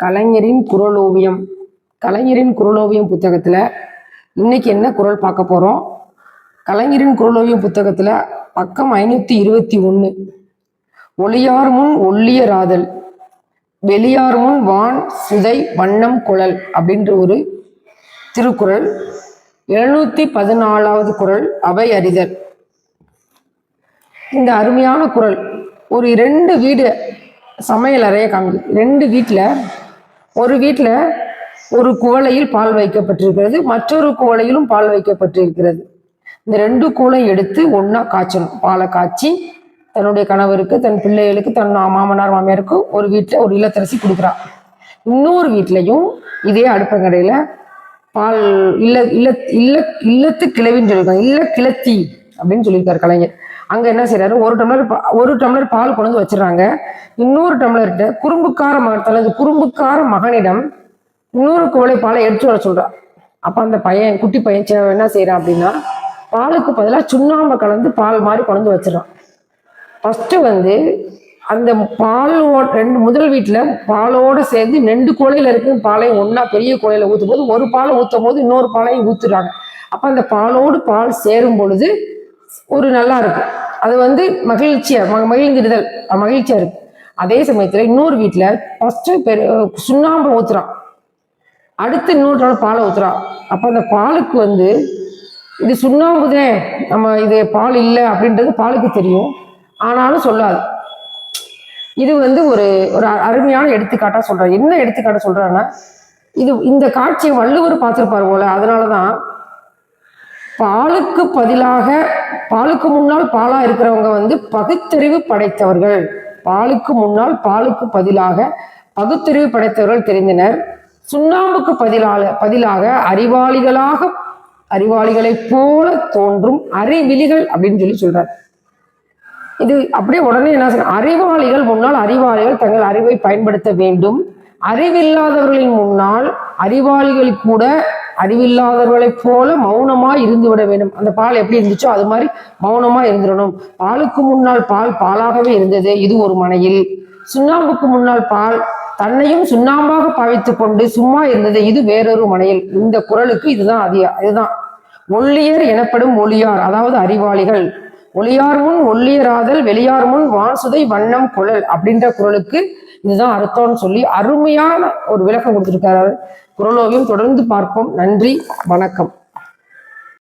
கலைஞரின் குறளோவியம். கலைஞரின் குறளோவியம் புத்தகத்தில் இன்னைக்கு என்ன குறள் பார்க்க போகிறோம்? கலைஞரின் குறளோவியம் புத்தகத்தில் பக்கம் 521. ஒளியார் முன் ஒள்ளியராதல், வெளியார் முன் வான் சுதை வண்ணம் குழல் அப்படின்ற ஒரு திருக்குறள். 714வது குறள் அவை அறிதல். இந்த அருமையான குறள் ஒரு 2 வீடு சமையல் அறைய காமிது. 2 வீட்டில் ஒரு வீட்டில் ஒரு குவளையில் பால் வைக்கப்பட்டிருக்கிறது, மற்றொரு குவளையிலும் பால் வைக்கப்பட்டிருக்கிறது. இந்த 2 குவளையும் எடுத்து ஒன்றா காய்ச்சணும். பாலை காய்ச்சி தன்னுடைய கணவருக்கு, தன் பிள்ளைகளுக்கு, தன் மாமனார் மாமியாருக்கு ஒரு வீட்டில் ஒரு இல்லத்தரசி கொடுக்குறா. இன்னொரு வீட்லையும் இதே அடுப்பங்கரையில் பால் இல்லத்து கிளவின்னு சொல்லியிருக்காங்க, இல்ல கிளத்தி அப்படின்னு சொல்லியிருக்காரு கலைஞர். அங்க என்ன செய்யறாரு, ஒரு டம்ளர் பால் கொண்டு வந்து வச்சிடறாங்க. இன்னொரு டம்ளர்கிட்ட தனது குறும்புக்கார மகனிடம் இன்னொரு குவளை பாலை எடுத்து வர சொல்றான். அப்ப அந்த பையன், குட்டி பையன் என்ன செய்யறான் அப்படின்னா, பாலுக்கு பதிலாக சுண்ணாம்பை கலந்து பால் மாதிரி கொண்டு வந்து வச்சிடறான். ஃபர்ஸ்ட் அந்த பாலோட முதல் வீட்டுல பாலோட சேர்ந்து 2 குவளையில இருக்கு பாலையும் ஒன்னா பெரிய குவளையில ஊற்றும் போது ஒரு பாலை ஊற்றும் போது இன்னொரு பாலையும் ஊத்துறாங்க. அப்ப அந்த பாலோடு பால் சேரும் பொழுது ஒரு நல்லா இருக்கு, அது மகிழ்ந்திருதல் மகிழ்ச்சியா இருக்கு. அதே சமயத்துல இன்னொரு வீட்டுல ஃபர்ஸ்ட் சுண்ணாம்பை ஊத்துறான், அடுத்து இன்னொரு பாலை ஊத்துறான். அப்ப அந்த பாலுக்கு இது சுண்ணாம்புதான், நம்ம இது பால் இல்லை அப்படின்றது பாலுக்கு தெரியும், ஆனாலும் சொல்லாது. இது ஒரு ஒரு அருமையான எடுத்துக்காட்டா சொல்றாரு. என்ன எடுத்துக்காட்ட சொல்றாருன்னா, இந்த காட்சியை வள்ளுவர் பார்த்திருப்பார் போல. அதனாலதான் பாலுக்கு முன்னால் பாலா இருக்கிறவங்க பகுத்தறிவு படைத்தவர்கள், பாலுக்கு முன்னால் பாலுக்கு பதிலாக பகுத்தறிவு படைத்தவர்கள் தெரிந்தனர். சுண்ணாம்புக்கு பதிலாக அறிவாளிகளை போல தோன்றும் அறிவிலிகள் அப்படின்னு சொல்றார். இது அப்படியே உடனே என்ன சொல்ற, அறிவாளிகள் முன்னால் அறிவாளிகள் தங்கள் அறிவை பயன்படுத்த வேண்டும், அறிவில்லாதவர்களின் முன்னால் அறிவாளிகள் கூட அறிவில்லாதவர்களை போல மௌனமா இருந்து விட வேண்டும். அந்த பால் எப்படி இருந்துச்சோ அது மாதிரி மௌனமா இருந்துடணும். பாலுக்கு முன்னால் பால் பாலாகவே இருந்தது, இது ஒரு மனையில். சுண்ணாம்புக்கு முன்னால் பால் தன்னையும் சுண்ணாம்பாக பாவித்துக் கொண்டு சும்மா இருந்தது, இது வேறொரு மனையில். இந்த குறளுக்கு இதுதான் ஒள்ளியர் எனப்படும் ஒளியார், அதாவது அறிவாளிகள். ஒளியார் முன் ஒள்ளியராதல், வெளியார் முன் வான்சுதை வண்ணம் குழல் அப்படின்ற குறளுக்கு இதுதான் அர்த்தம்னு சொல்லி அருமையான ஒரு விளக்கம் கொடுத்திருக்காரு குறளோவியம். தொடர்ந்து பார்ப்போம். நன்றி, வணக்கம்.